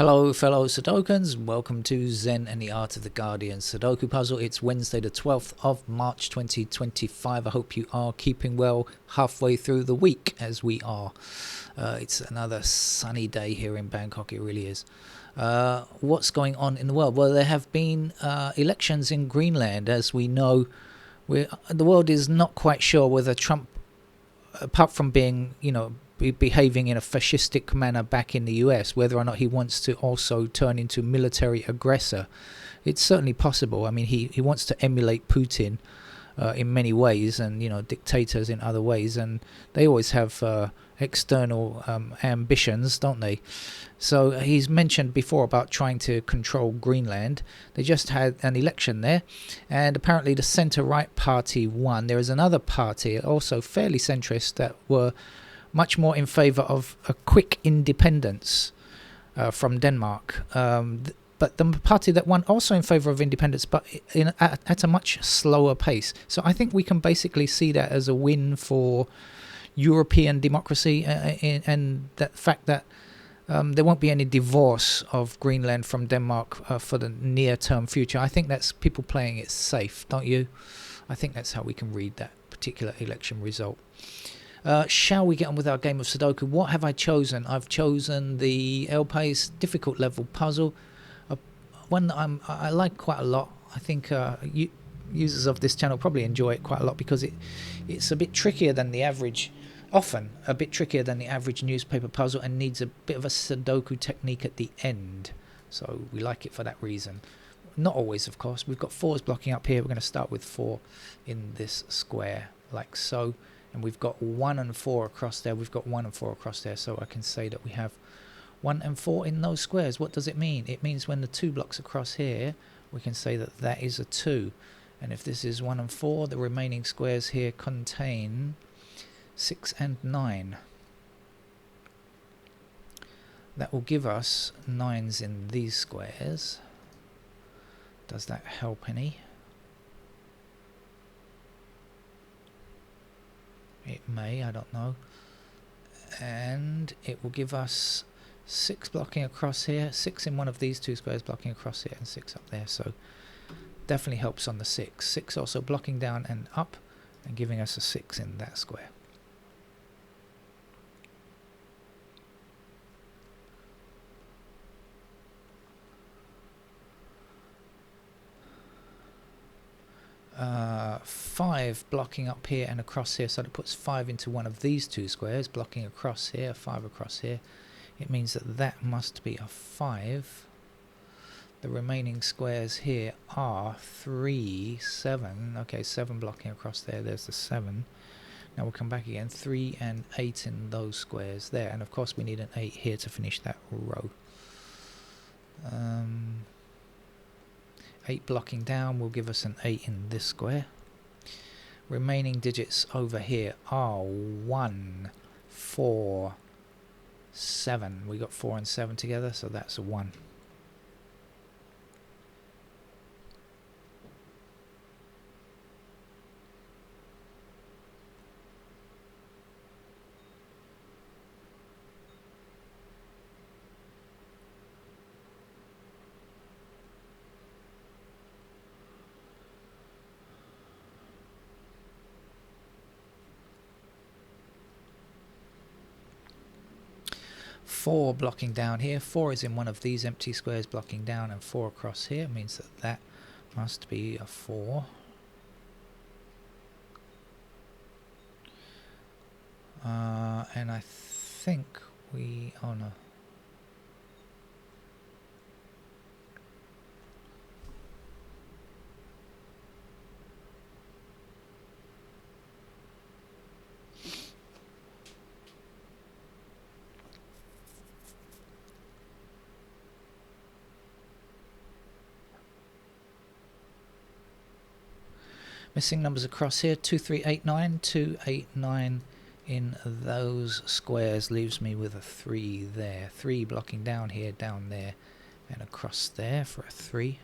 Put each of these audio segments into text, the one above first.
Hello fellow Sudokans, welcome to Zen and the Art of the Guardian Sudoku Puzzle. It's Wednesday the 12th of March 2025. I hope you are keeping well halfway through the week as we are. It's another sunny day here in Bangkok, it really is. What's going on in the world? Well, there have been elections in Greenland. As we know, the world is not quite sure whether Trump, apart from being, behaving in a fascistic manner back in the US, whether or not he wants to also turn into military aggressor. It's certainly possible. I mean, he wants to emulate Putin in many ways, and dictators in other ways, and they always have external ambitions, don't they? So he's mentioned before about trying to control Greenland. They just had an election there, and apparently the centre-right party won. There is another party, also fairly centrist, that were much more in favour of a quick independence from Denmark. But the party that won also in favour of independence, but at a much slower pace. So I think we can basically see that as a win for European democracy, and that fact that there won't be any divorce of Greenland from Denmark for the near-term future. I think that's people playing it safe, don't you? I think that's how we can read that particular election result. Shall we get on with our game of Sudoku? What have I chosen? I've chosen the País difficult level puzzle, one that I like quite a lot. I think users of this channel probably enjoy it quite a lot because it's a bit trickier than the average, often a bit trickier than the average newspaper puzzle, and needs a bit of a Sudoku technique at the end. So we like it for that reason. Not always, of course. We've got 4s blocking up here. We're going to start with 4 in this square, like so. And we've got 1 and 4 across there. We've got 1 and 4 across there. So I can say that we have 1 and 4 in those squares. What does it mean? It means when the 2 blocks across here, we can say that that is a 2. And if this is 1 and 4, the remaining squares here contain 6 and 9. That will give us 9s in these squares. Does that help any? It may, I don't know. And it will give us 6 blocking across here, 6 in one of these 2 squares blocking across here, and 6 up there. So definitely helps on the 6. 6 also blocking down and up and giving us a 6 in that square. Five blocking up here and across here, so that puts 5 into one of these 2 squares, blocking across here, 5 across here. It means that that must be a 5. The remaining squares here are 3, 7. Okay, 7 blocking across there. There's the 7. Now we'll come back again. 3 and 8 in those squares there, and of course we need an 8 here to finish that row. 8 blocking down will give us an 8 in this square. Remaining digits over here are 1, 4, 7. We got 4 and 7 together, so that's a 1. Four blocking down here. 4 is in one of these empty squares blocking down, and 4 across here means that that must be a 4. And I think we... oh no. Missing numbers across here, 2, 3, 8, 9, 2, 8, 9 in those squares leaves me with a 3 there. 3 blocking down here, down there, and across there for a 3.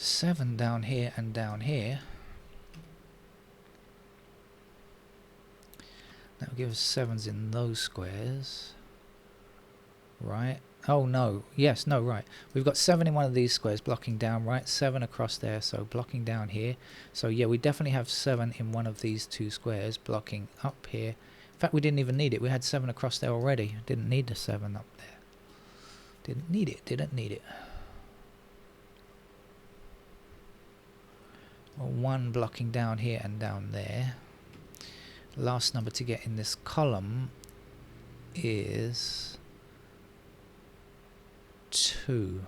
7 down here and down here. That will give us 7s in those squares. Right. Oh no. Yes, no, right. We've got 7 in one of these squares blocking down, right? 7 across there, so blocking down here. So yeah, we definitely have 7 in one of these two squares blocking up here. In fact, we didn't even need it. We had 7 across there already. Didn't need the 7 up there. Didn't need it, didn't need it. 1 blocking down here and down there. Last number to get in this column is 2.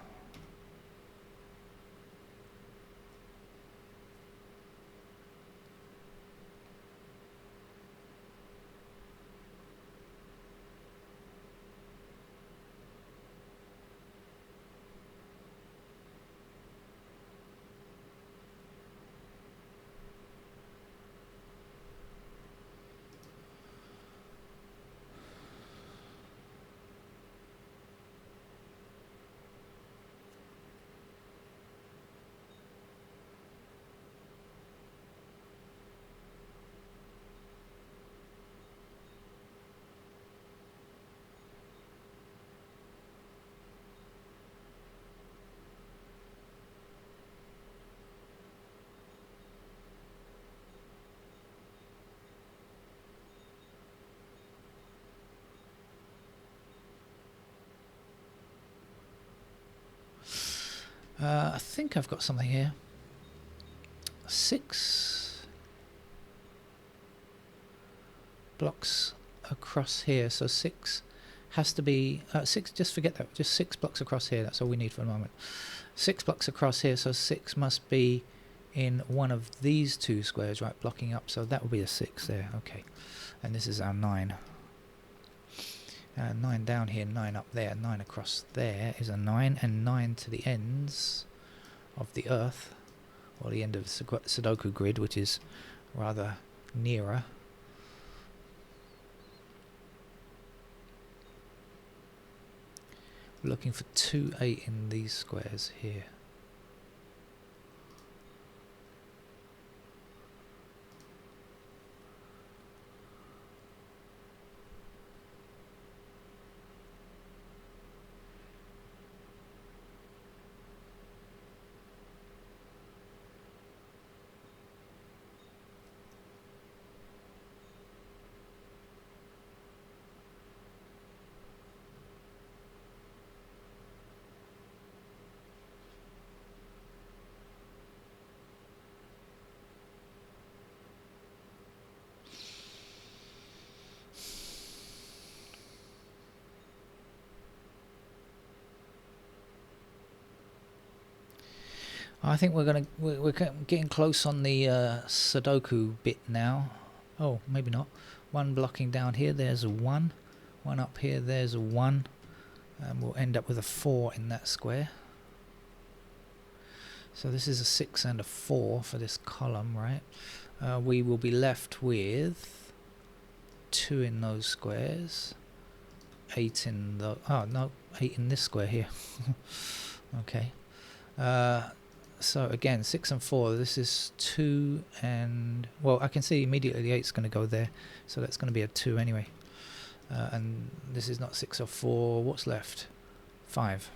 I think I've got something here. 6 blocks across here, so 6 has to be 6, just forget that, just 6 blocks across here, that's all we need for the moment. 6 blocks across here, so 6 must be in one of these two squares, right, blocking up, so that will be a 6 there. Okay, and this is our 9. 9 down here, 9 up there, 9 across there is a 9, and 9 to the ends of the earth, or the end of the Sudoku grid, which is rather nearer. We're looking for 2 8 in these squares here. I think we're getting close on the Sudoku bit now. Oh, maybe not. 1 blocking down here, there's a 1. 1 up here, there's a 1. And we'll end up with a 4 in that square. So this is a 6 and a 4 for this column, right? We will be left with 2 in those squares. 8 in the... oh, no, 8 in this square here. Okay. So again, 6 and 4, this is 2 and... well, I can see immediately the 8's going to go there, so that's going to be a 2 anyway. And this is not 6 or 4, what's left? 5.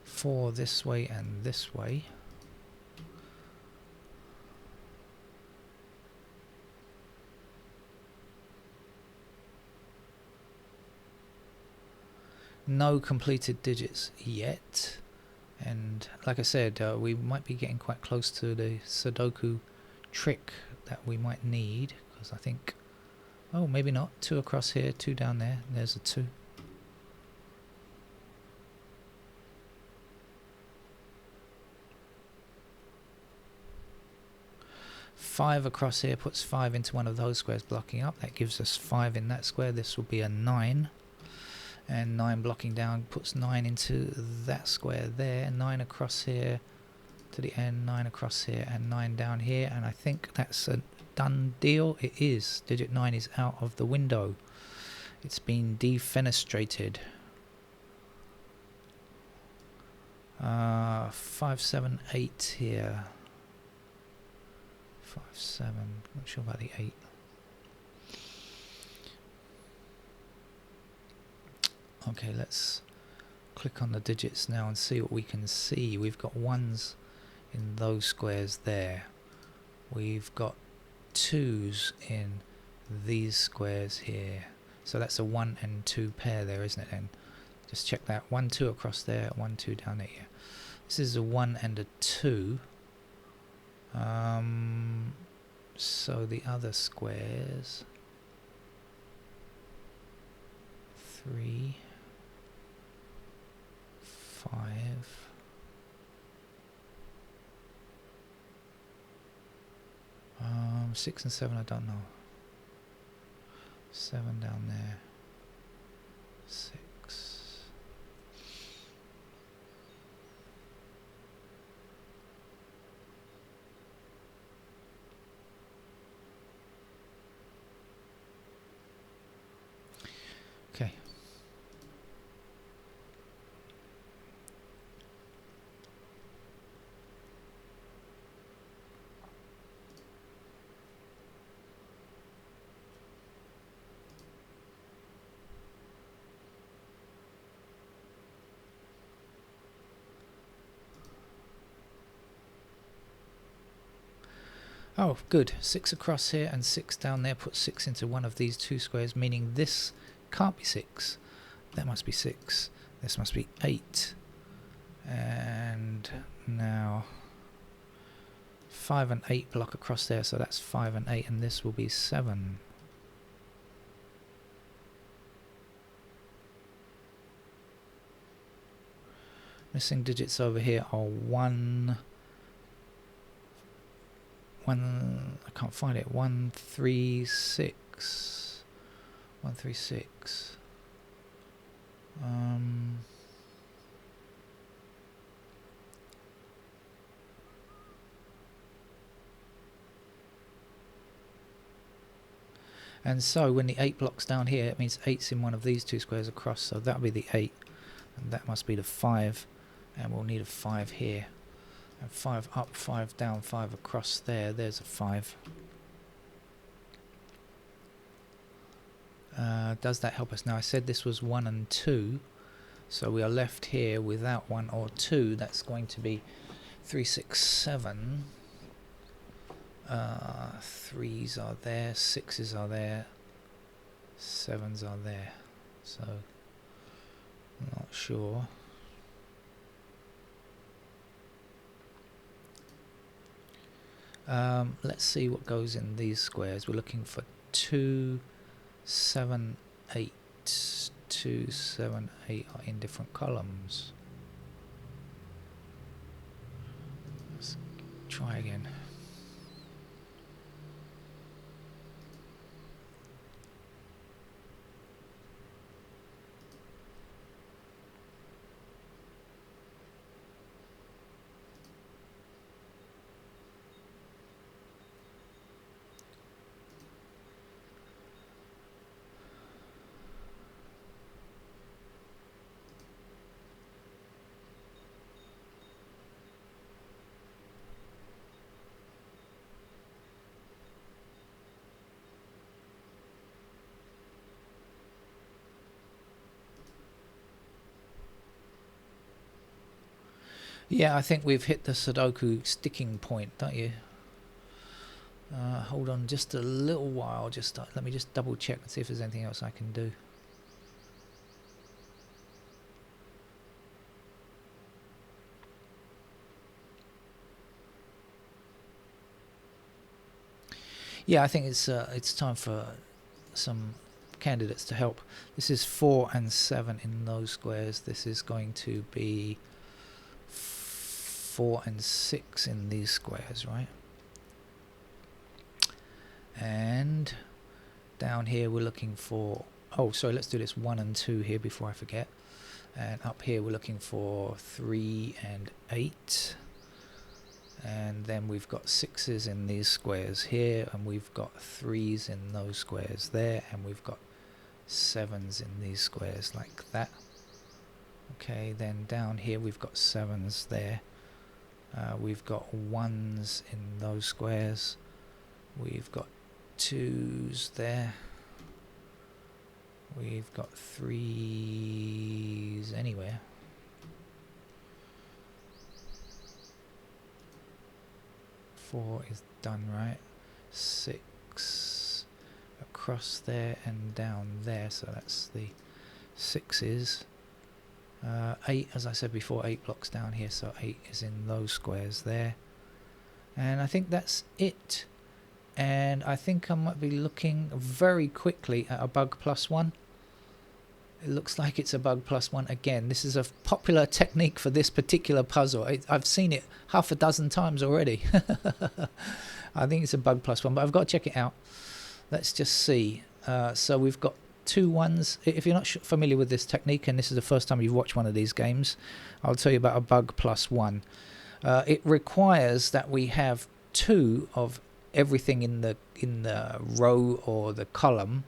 Four this way and this way. No completed digits yet, and like I said, we might be getting quite close to the Sudoku trick that we might need, because I think, oh, maybe not, 2 across here, 2 down there, there's a 2. Five across here puts 5 into one of those squares blocking up, that gives us 5 in that square. This will be a 9. And 9 blocking down puts 9 into that square there. 9 across here to the end, 9 across here, and 9 down here. And I think that's a done deal. It is. Digit 9 is out of the window. It's been defenestrated. 5, 7, 8 here. 5, 7. Not sure about the 8. Okay, let's click on the digits now and see what we can see. We've got 1s in those squares there. We've got 2s in these squares here. So that's a 1 and 2 pair there, isn't it then? Just check that. 1, 2 across there, 1, 2 down here. This is a 1 and a 2. So the other squares, 3, 5, 6 and 7, I don't know. 7 down there, 6. Okay. Oh, good. 6 across here and 6 down there. Put 6 into one of these 2 squares, meaning this can't be 6. That must be 6. This must be 8. And now 5 and 8 block across there, so that's 5 and 8, and this will be 7. Missing digits over here are 1. I can't find it. 1, 3, 6. 1, 3, 6. And so when the 8 blocks down here, it means 8's in one of these 2 squares across, so that'll be the 8, and that must be the 5, and we'll need a 5 here. And 5 up, 5 down, 5 across there. There's a 5. Does that help us? Now I said this was 1 and 2, so we are left here without 1 or 2. That's going to be 3, 6, 7. 3s are there, 6s are there, 7s are there. So I'm not sure. Let's see what goes in these squares. We're looking for 2, 7, 8. 2, 7, 8 are in different columns. Let's try again. Yeah, I think we've hit the Sudoku sticking point, don't you? Hold on just a little while. Let me just double check and see if there's anything else I can do. Yeah, I think it's time for some candidates to help. This is 4 and 7 in those squares. This is going to be 4 and 6 in these squares, right? And down here we're looking for, oh sorry, let's do this 1 and 2 here before I forget. And up here we're looking for 3 and 8. And then we've got 6s in these squares here, and we've got 3s in those squares there, and we've got sevens in these squares like that. Okay, then down here we've got sevens there. We've got ones in those squares. We've got twos there. We've got threes anywhere. Four is done, right? Six across there and down there, so that's the sixes. 8, as I said before, 8 blocks down here, so 8 is in those squares there. And I think that's it. And I think I might be looking very quickly at a bug +1. It looks like it's a bug +1 again. This is a popular technique for this particular puzzle. I've seen it half a dozen times already. I think it's a bug +1, but I've got to check it out. Let's just see. So we've got 2 ones. If you're not familiar with this technique and this is the first time you've watched one of these games, I'll tell you about a bug +1. It requires that we have 2 of everything in the row or the column,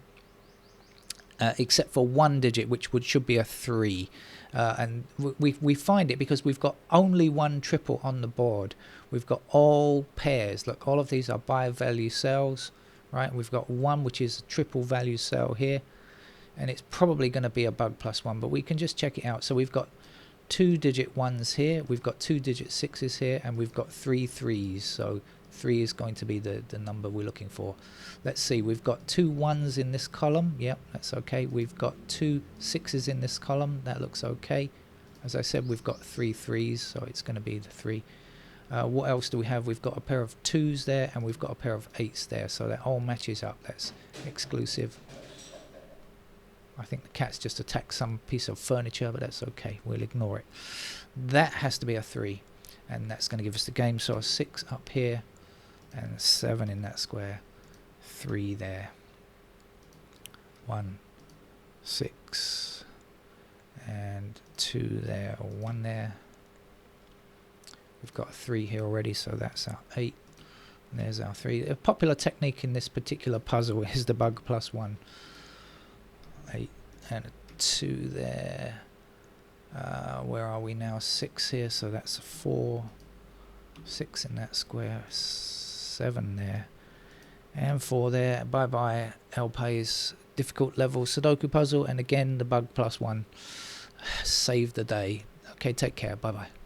except for 1 digit, which should be a 3. And we find it because we've got only 1 triple on the board. We've got all pairs. Look, all of these are bi-value cells, right? We've got 1 which is a triple value cell here, and it's probably going to be a bug +1, but we can just check it out. So we've got 2 digit 1s here, we've got 2 digit 6s here, and we've got 3 3s. So 3 is going to be the number we're looking for. Let's see, we've got 2 1s in this column. Yep, that's okay. We've got 2 6s in this column. That looks okay. As I said, we've got 3 3s, so it's going to be the 3. What else do we have? We've got a pair of 2s there, and we've got a pair of 8s there, so that all matches up. That's exclusive. I think the cat's just attacked some piece of furniture, but that's okay. We'll ignore it. That has to be a 3, and that's going to give us the game. So a 6 up here, and 7 in that square. 3 there. 1, 6, and 2 there, or 1 there. We've got a 3 here already, so that's our 8. And there's our 3. A popular technique in this particular puzzle is the bug +1. 8 and a 2 there. Where are we now? 6 here, so that's a 4. 6 in that square. 7 there. And 4 there. Bye bye, País. Difficult level Sudoku puzzle, and again the bug +1. Save the day. Okay, take care. Bye bye.